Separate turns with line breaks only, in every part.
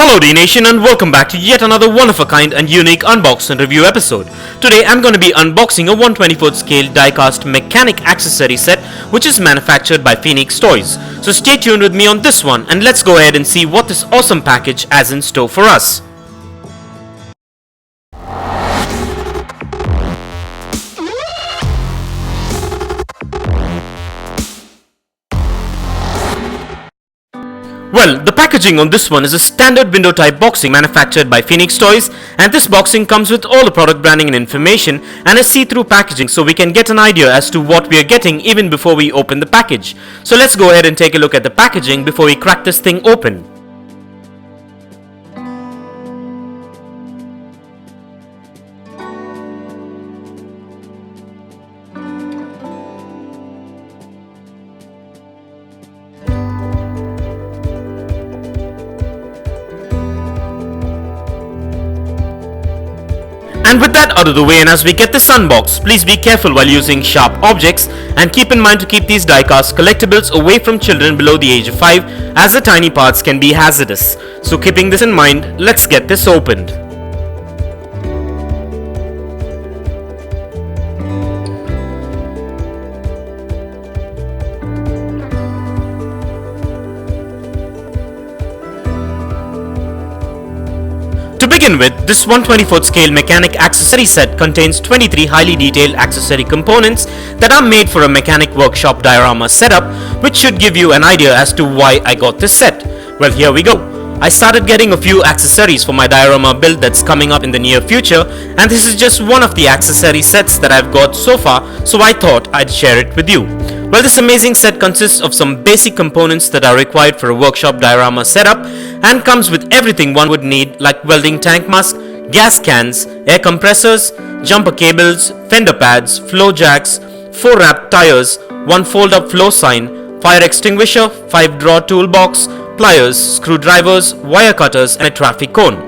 Hello Dnation and welcome back to yet another one-of-a-kind and unique unbox and review episode. Today I'm going to be unboxing a 1/24th scale diecast mechanic accessory set which is manufactured by Phoenixtoys. So stay tuned with me on this one and let's go ahead and see what this awesome package has in store for us. Well, the packaging on this one is a standard window type boxing manufactured by Phoenixtoys, and this boxing comes with all the product branding and information and a see-through packaging so we can get an idea as to what we are getting even before we open the package. So let's go ahead and take a look at the packaging before we crack this thing open. And with that out of the way, and as we get this unboxed, please be careful while using sharp objects and keep in mind to keep these diecast collectibles away from children below the age of 5 as the tiny parts can be hazardous. So keeping this in mind, let's get this opened. To begin with, this 1/24th scale mechanic accessory set contains 23 highly detailed accessory components that are made for a mechanic workshop diorama setup, which should give you an idea as to why I got this set. Well, here we go. I started getting a few accessories for my diorama build that's coming up in the near future, and this is just one of the accessory sets that I've got so far, so I thought I'd share it with you. Well, this amazing set consists of some basic components that are required for a workshop diorama setup and comes with everything one would need like welding tank mask, gas cans, air compressors, jumper cables, fender pads, floor jacks, 4 wrapped tires, 1 fold-up floor sign, fire extinguisher, 5 drawer toolbox, pliers, screwdrivers, wire cutters and a traffic cone.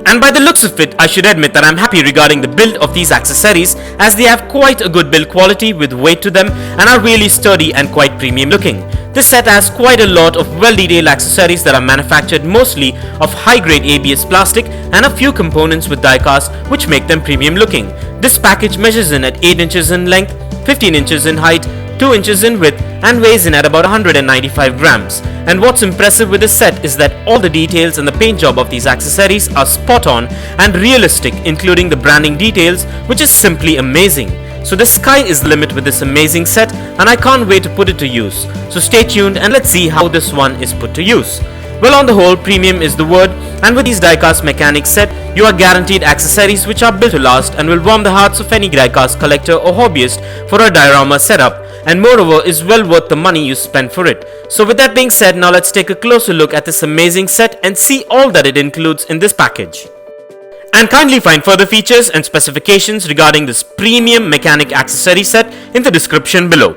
And by the looks of it, I should admit that I'm happy regarding the build of these accessories as they have quite a good build quality with weight to them and are really sturdy and quite premium looking. This set has quite a lot of well-detailed accessories that are manufactured mostly of high-grade ABS plastic and a few components with diecast which make them premium looking. This package measures in at 8 inches in length, 15 inches in height, 2 inches in width and weighs in at about 195 grams. And what's impressive with this set is that all the details and the paint job of these accessories are spot on and realistic, including the branding details, which is simply amazing. So the sky is the limit with this amazing set and I can't wait to put it to use. So stay tuned and let's see how this one is put to use. Well, on the whole, premium is the word, and with these diecast mechanic set, you are guaranteed accessories which are built to last and will warm the hearts of any diecast collector or hobbyist for a diorama setup, and moreover is well worth the money you spend for it. So with that being said, now let's take a closer look at this amazing set and see all that it includes in this package. And kindly find further features and specifications regarding this premium mechanic accessory set in the description below.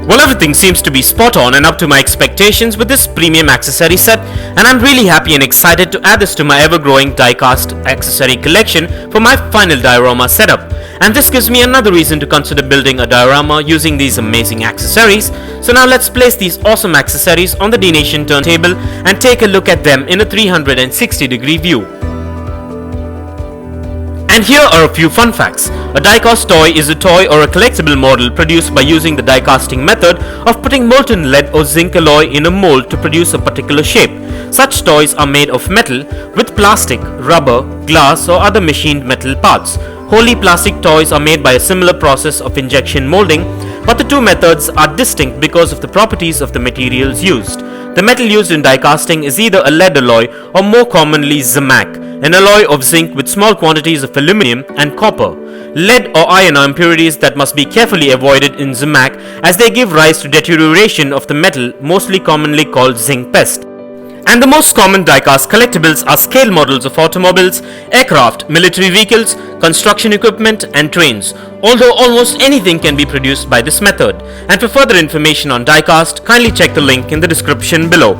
Well, everything seems to be spot on and up to my expectations with this premium accessory set, and I'm really happy and excited to add this to my ever-growing diecast accessory collection for my final diorama setup. And this gives me another reason to consider building a diorama using these amazing accessories. So now let's place these awesome accessories on the Dnation turntable and take a look at them in a 360-degree view. And here are a few fun facts. A diecast toy is a toy or a collectible model produced by using the diecasting method of putting molten lead or zinc alloy in a mold to produce a particular shape. Such toys are made of metal with plastic, rubber, glass or other machined metal parts. Wholly plastic toys are made by a similar process of injection molding, but the two methods are distinct because of the properties of the materials used. The metal used in diecasting is either a lead alloy or more commonly zamac, an alloy of zinc with small quantities of aluminum and copper. Lead or iron are impurities that must be carefully avoided in Zumac as they give rise to deterioration of the metal, mostly commonly called zinc pest. And the most common diecast collectibles are scale models of automobiles, aircraft, military vehicles, construction equipment and trains, although almost anything can be produced by this method. And for further information on diecast, kindly check the link in the description below.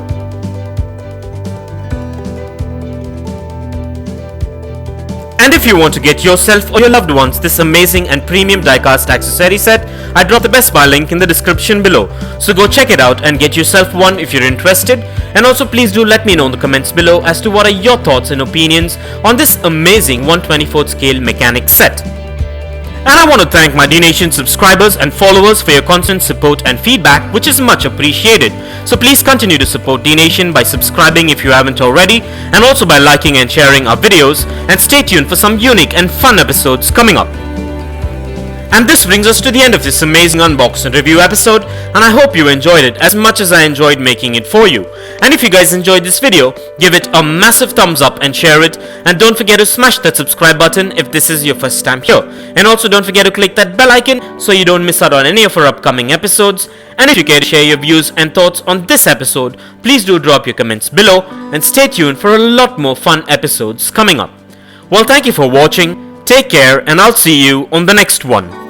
And if you want to get yourself or your loved ones this amazing and premium diecast accessory set, I drop the Best Buy link in the description below. So go check it out and get yourself one if you're interested. And also please do let me know in the comments below as to what are your thoughts and opinions on this amazing 1/24th scale mechanic set. And I want to thank my Dnation subscribers and followers for your constant support and feedback, which is much appreciated. So please continue to support Dnation by subscribing if you haven't already, and also by liking and sharing our videos, and stay tuned for some unique and fun episodes coming up. And this brings us to the end of this amazing unbox and review episode, and I hope you enjoyed it as much as I enjoyed making it for you. And if you guys enjoyed this video, give it a massive thumbs up and share it, and don't forget to smash that subscribe button if this is your first time here. And also don't forget to click that bell icon so you don't miss out on any of our upcoming episodes. And if you care to share your views and thoughts on this episode, please do drop your comments below, and stay tuned for a lot more fun episodes coming up. Well, thank you for watching, take care, and I'll see you on the next one.